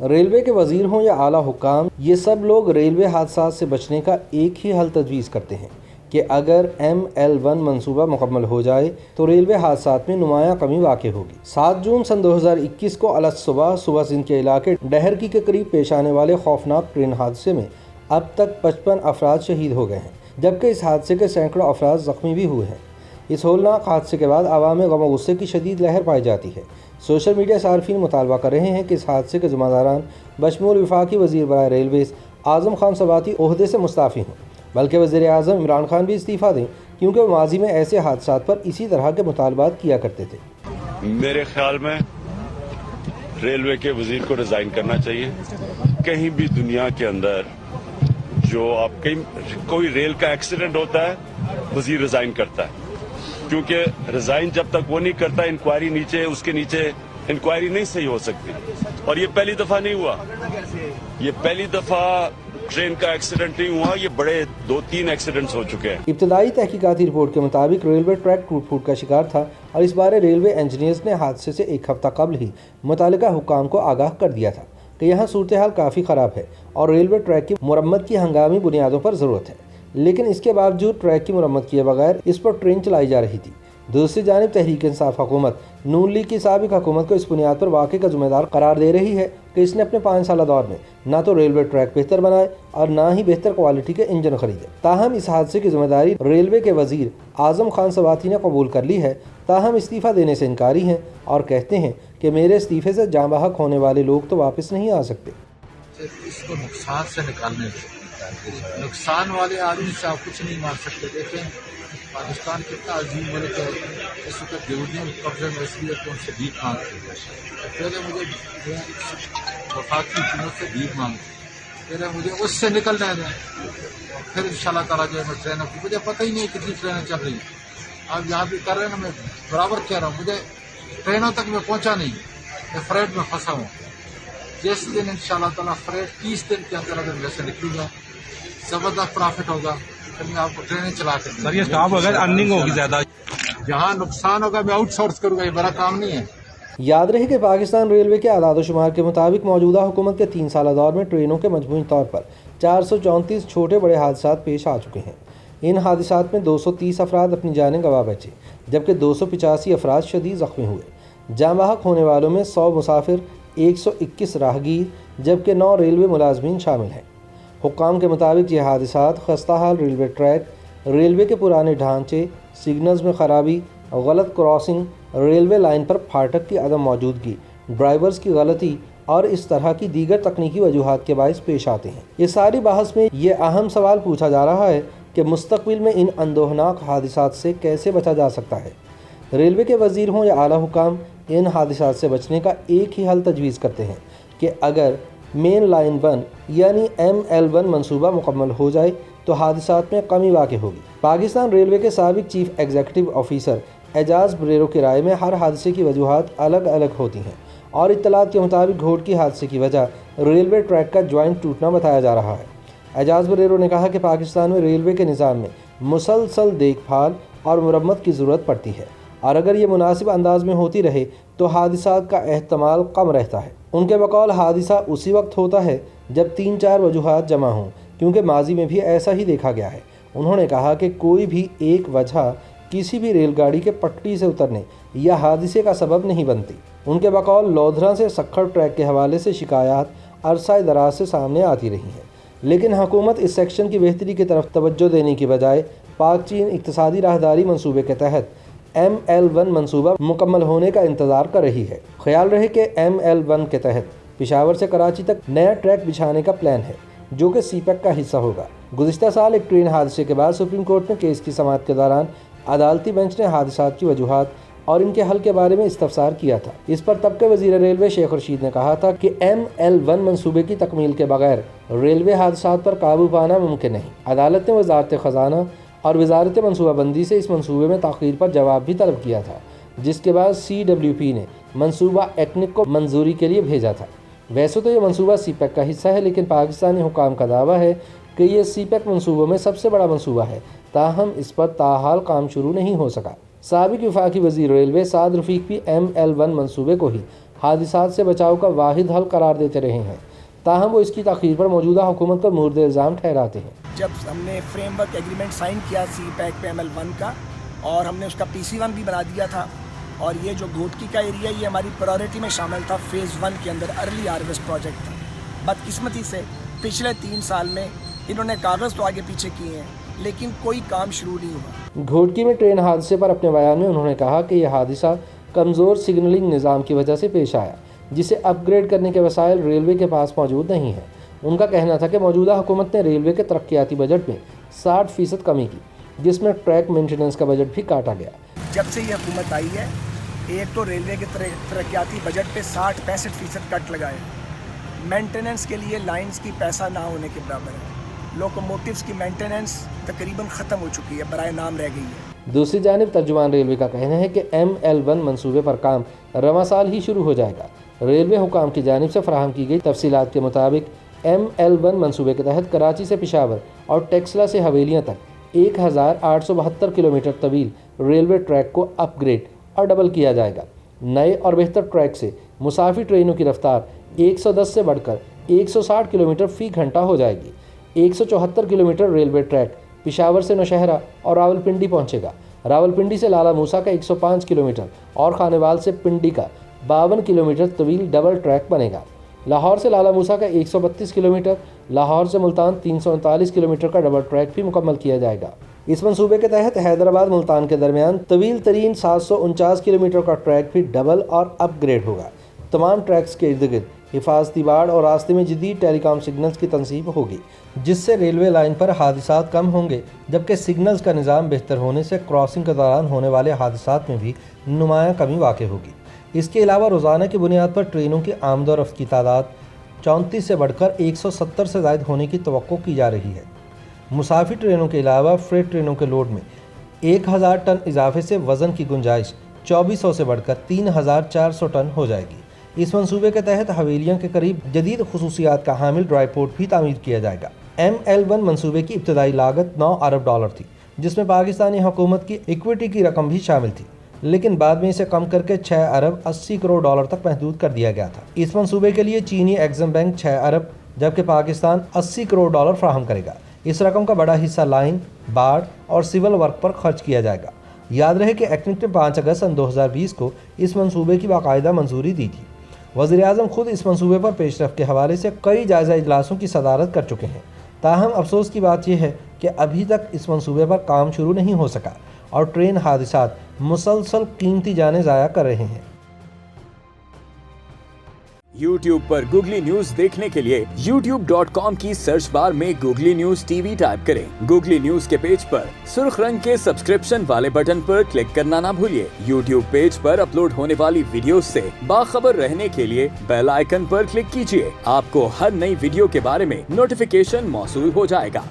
Railway के वजीर हों या आला हुक्काम, ये सब लोग रेलवे हादसात से बचने का एक ही हल तजवीज़ करते हैं कि अगर ML1 मनसूबा मुकम्मल हो जाए तो रेलवे हादसात में नुमायाँ कमी वाक़ होगी। 7 जून सन 2021 को अलग सुबह सिंध के इलाके डहरकी के करीब पेश आने वाले खौफनाक ट्रेन हादसे में अब तक 55 अफराद शहीद हो गए हैं, जबकि इस हादसे के सैकड़ों अफराद ज़ख्मी भी हुए हैं। इस होलनाक हादसे के बाद आवाम में गम और गुस्से की शदीद लहर पाई जाती है। सोशल मीडिया सार्फिन मुतालबा कर रहे हैं कि इस हादसे के ज़िम्मेदारान बशमूल वफाकी वज़ीर बराए रेलवेज़ आज़म खान सवाती ओहदे से मुस्ताफ़ी हों, बल्कि वज़ीर आज़म इमरान खान भी इस्तीफ़ा दें, क्योंकि वो माजी में ऐसे हादसात पर इसी तरह के मुतालबात किया करते थे। मेरे ख्याल में रेलवे के वज़ीर को रिज़ाइन करना चाहिए। कहीं भी दुनिया के अंदर जो आप कहीं कोई रेल का एक्सीडेंट होता है, वज़ीर रिज़ाइन करता है, क्योंकि रिज़ाइन जब तक वो नहीं करता, इंक्वायरी उसके नीचे इंक्वायरी नहीं सही हो सकती। और ये पहली दफ़ा नहीं हुआ, ये पहली दफ़ा ट्रेन का एक्सीडेंट नहीं हुआ, ये बड़े 2-3 एक्सीडेंट्स हो चुके हैं। इब्तदाई तहकीकाती रिपोर्ट के मुताबिक रेलवे ट्रैक टूट फूट का शिकार था और इस बारे रेलवे इंजीनियर्स ने हादसे से एक हफ्ता कबल ही मुतालिका हुक्काम को आगाह कर दिया था कि यहाँ सूरत हाल काफ़ी ख़राब है और रेलवे ट्रैक की मुरम्मत की हंगामी बुनियादों पर ज़रूरत है, लेकिन इसके बावजूद ट्रैक की मुरम्मत किए बगैर इस पर ट्रेन चलाई जा रही थी। दूसरी जानिब तहरीक इंसाफ हुकूमत नून लीग की साबिक हुकूमत को इस बुनियाद पर वाक़ई का ज़िम्मेदार करार दे रही है कि इसने अपने 5 साल दौर में ना तो रेलवे ट्रैक बेहतर बनाए और ना ही बेहतर क्वालिटी के इंजन खरीदे। ताहम इस हादसे की जिम्मेदारी रेलवे के वज़ीर आज़म खान सवाती ने कबूल कर ली है, ताहम इस्तीफ़ा देने से इनकारी हैं और कहते हैं कि मेरे इस्तीफ़े से जाँ बहक होने वाले लोग तो वापस नहीं आ सकते। इसको नुकसान से निकालने नुकसान वाले आदमी से आप कुछ नहीं मार सकते। देखें पाकिस्तान कितना अजीम मुल्क है, इस वक्त यहूदियों के कब्जे में इसलिए तो उनसे भीख मांगते हैं। पहले मुझे वफाकी हुकूमत से भीख मांगते, पहले मुझे उससे निकलने दें, फिर इंशाल्लाह ताला जो है मैं ट्रेनों की, मुझे पता ही नहीं कितनी ट्रेनें चल रही। आप यहाँ भी कर रहे हैं ना, मैं बराबर कह रहा हूँ, मुझे ट्रेनों तक मैं पहुँचा नहीं, मैं फ्रेट में फंसा हूँ। जिस दिन इंशाल्लाह ताला फ्रेट 30 दिन के अंदर अगर वैसे निकलूँगा, ज़बरदस्त प्रॉफिट होगा, फिर मैं आपको ट्रेनें चला कर सर ये स्टाफ अगर अर्निंग होगी ज़्यादा, जहाँ नुकसान होगा मैं आउटसोर्स करूँगा, ये बड़ा काम नहीं है। याद रहे कि पाकिस्तान रेलवे के आदाद शुमार के मुताबिक मौजूदा हुकूमत के 3 साल दौर में ट्रेनों के मजमूई तौर पर 434 छोटे बड़े हादसात पेश आ चुके हैं। इन हादसात में 230 अफराद अपनी जानें गंवा बैठे, जबकि 285 अफराद शदीद ज़ख्मी हुए। जाँ बहक होने वालों में 100 मुसाफिर, 121 राहगीर जबकि 9 रेलवे मुलाजमीन शामिल हैं। हुक्काम के मुताबिक ये हादसात खस्ता हाल रेलवे ट्रैक, रेलवे के पुराने ढांचे, सिग्नल्स में खराबी, गलत क्रॉसिंग, रेलवे लाइन पर फाटक की अदम मौजूदगी, ड्राइवर्स की गलती और इस तरह की दीगर तकनीकी वजूहात के बायस पेश आते हैं। इस सारी बहस में ये अहम सवाल पूछा जा रहा है कि मुस्तकबिल में इन अंदोहनाक हादसात से कैसे बचा जा सकता है। रेलवे के वज़ीर हों या आला हुक्काम, इन हादसात से बचने का एक ही हल तजवीज़ करते हैं कि अगर मेन लाइन 1 यानी ML1 मनसूबा मुकम्मल हो जाए तो हादसात में कमी वाक़ होगी। पाकिस्तान रेलवे के साबिक चीफ एग्जीक्यूटिव ऑफिसर एजाज बरेरो की राय में हर हादसे की वजूहात अलग अलग होती हैं और इत्तलात के मुताबिक घोटकी हादसे की वजह रेलवे ट्रैक का ज्वाइंट टूटना बताया जा रहा है। एजाज बरेरो ने कहा कि पाकिस्तान में रेलवे के निज़ाम में मुसलसल देखभाल और मुरम्मत की ज़रूरत पड़ती है और अगर ये मुनासिब अंदाज में होती रहे तो हादसात का एहतमाल कम रहता है। उनके बकौल हादसा उसी वक्त होता है जब 3-4 वजूहात जमा हों, क्योंकि माजी में भी ऐसा ही देखा गया है। उन्होंने कहा कि कोई भी एक वजह किसी भी रेलगाड़ी के पटरी से उतरने या हादसे का सबब नहीं बनती। उनके बकौल लोधरा से सक्खर ट्रैक के हवाले से शिकायत अरसा दराज से सामने आती रही हैं, लेकिन हुकूमत इस सेक्शन की बेहतरी की तरफ तवज्जो देने की बजाय पाक चीन इक्तिसादी राहदारी मनसूबे के तहत ML1 मनसूबा मुकम्मल होने का इंतज़ार कर रही है। ख्याल रहे कि ML1 के तहत पेशावर से कराची तक नया ट्रैक बिछाने का प्लान है, जो कि CPEC का हिस्सा होगा। गुज़िश्ता साल एक ट्रेन हादसे के बाद सुप्रीम कोर्ट में केस की समाअत के दौरान अदालती बेंच ने हादसात की वजूहात और इनके हल के बारे में इस्तफसार किया था। इस पर तब के वज़ीर रेलवे शेख रशीद ने कहा था कि ML1 मनसूबे की तकमील के बगैर रेलवे हादसात पर काबू पाना मुमकिन नहीं। अदालत ने वज़ारत ख़जाना और वज़ारत मनसूबाबंदी से इस मनसूबे में ताख़ीर पर जवाब भी तलब किया था, जिसके बाद CWP ने मनसूबा एक्निक को मंजूरी के लिए भेजा था। वैसे तो ये मनसूबा CPEC का हिस्सा है, लेकिन पाकिस्तानी हुकाम का दावा है कि ये CPEC मनसूबों में सबसे बड़ा मनसूबा है, ताहम इस पर ताहाल काम शुरू नहीं हो सका। साबिक वफाकी वज़ीर रेलवे साद रफ़ीक भी ML1 मनसूबे को ही हादिसात से बचाव का वाहिद हल करार देते रहे हैं। ताहम वो इसकी तख़ीर पर मौजूदा हुकूमत को मुर्द इल्ज़ाम ठहराते हैं। जब हमने फ्रेमवर्क एग्रीमेंट साइन किया CPEC पे ML1 का, और हमने उसका PC1 भी बना दिया था, और ये जो घोटकी का एरिया ये हमारी प्रायोरिटी में शामिल था, फेज़ 1 के अंदर अर्ली हार्वेस्ट प्रोजेक्ट था। बदकिस्मती से पिछले 3 साल में इन्होंने कागज़ तो आगे पीछे किए हैं, लेकिन कोई काम शुरू नहीं हुआ। घोटकी में ट्रेन हादसे पर अपने बयान में उन्होंने कहा कि यह हादसा कमज़ोर सिग्नलिंग निज़ाम की वजह से पेश आया, जिसे अपग्रेड करने के वसाइल रेलवे के पास मौजूद नहीं है। उनका कहना था कि मौजूदा हुकूमत ने रेलवे के तरक्याती बजट में 60% कमी की, जिसमें ट्रैक मेंटेनेंस का बजट भी काटा गया। जब से ये हुकूमत आई है, एक तो रेलवे के तरक्याती बजट पे 60-65% कट लगाए, मेंटेनेंस के लिए लाइंस की पैसा ना होने के बराबर है, लोकोमोटिव्स की मेंटेनेंस तकरीबन ख़त्म हो चुकी है, बराए नाम रह गई है। दूसरी जानिब तर्जुमान रेलवे का कहना है कि ML1 मंसूबे पर काम रवां साल ही शुरू हो जाएगा। रेलवे हुकाम की जानिब से फराहम की गई तफसीलात के मुताबिक ML1 मंसूबे के तहत कराची से पेशावर और टेक्सला से हवेलियाँ तक 1872 किलोमीटर तवील रेलवे ट्रैक को अपग्रेड और डबल किया जाएगा। नए और बेहतर ट्रैक से मुसाफिर ट्रेनों की रफ्तार 110 से बढ़कर 160 किलोमीटर फ़ी घंटा हो जाएगी। 174 किलोमीटर रेलवे ट्रैक पेशावर से नौशहरा और रावलपिंडी पहुंचेगा। रावलपिंडी से लाला मूसा का 105 किलोमीटर और खानेवाल से पिंडी का 52 किलोमीटर तवील डबल ट्रैक बनेगा। लाहौर से लाला मूसा का 132 किलोमीटर, लाहौर से मुल्तान 339 किलोमीटर का डबल ट्रैक भी मुकम्मल किया जाएगा। इस मंसूबे के तहत हैदराबाद मुल्तान के दरमियान तवील तरीन 749 किलोमीटर का ट्रैक भी डबल और अपग्रेड होगा। तमाम ट्रैक्स के इर्द गिर्द हिफाजती बाड़ और रास्ते में जदीद टेलीकॉम सिग्नल्स की तनसीब होगी, जिससे रेलवे लाइन पर हादिसात कम होंगे, जबकि सिग्नल्स का निज़ाम बेहतर होने से क्रॉसिंग के दौरान होने वाले हादिसात में भी नुमायाँ कमी वाक़ होगी। इसके अलावा रोज़ाना की बुनियाद पर ट्रेनों की आमद और रफ्त की तादाद 34 से बढ़कर 170 से ज़ायद होने की तवक्को की जा रही है। मुसाफिर ट्रेनों के अलावा फ्रेट ट्रेनों के लोड में 1000 टन इजाफे से वज़न की गुंजाइश 2400 से बढ़कर 3400 टन हो जाएगी। इस मंसूबे के तहत हवेलियों के करीब जदीद खुसूसियात का हामिल ड्राई पोर्ट भी तामीर किया जाएगा। ML1 मंसूबे की इब्तदाई लागत $9 अरब थी, जिसमें पाकिस्तानी हुकूमत की इक्विटी की रकम भी शामिल थी, लेकिन बाद में इसे कम करके $6 अरब 80 करोड़ तक महदूद कर दिया गया था। इस मंसूबे के लिए चीनी एग्जिम बैंक 6 अरब जबकि पाकिस्तान $80 करोड़ फराहम करेगा। इस रकम का बड़ा हिस्सा लाइन, बाड़ और सिविल वर्क पर खर्च किया जाएगा। याद रहे कि एक्नेक्ट ने 5 अगस्त सन 2020 को इस मंसूबे की बाकायदा मंजूरी दी थी। वज़ीर-ए-आज़म खुद इस मंसूबे पर पेशरफ के हवाले से कई जायज़ा इजलासों की सदारत कर चुके हैं। ताहम अफसोस की बात यह है कि अभी तक इस मंसूबे पर काम शुरू नहीं हो सका और ट्रेन हादिसात मुसलसल कीमती जानें ज़ाया कर रहे हैं। YouTube पर गूगली न्यूज देखने के लिए youtube.com की सर्च बार में गूगली न्यूज TV टाइप करें। गूगली न्यूज के पेज पर सुर्ख रंग के सब्सक्रिप्शन वाले बटन पर क्लिक करना ना भूलिए। YouTube पेज पर अपलोड होने वाली वीडियोस से बाखबर रहने के लिए बेल आइकन पर क्लिक कीजिए। आपको हर नई वीडियो के बारे में नोटिफिकेशन मौसूल हो जाएगा।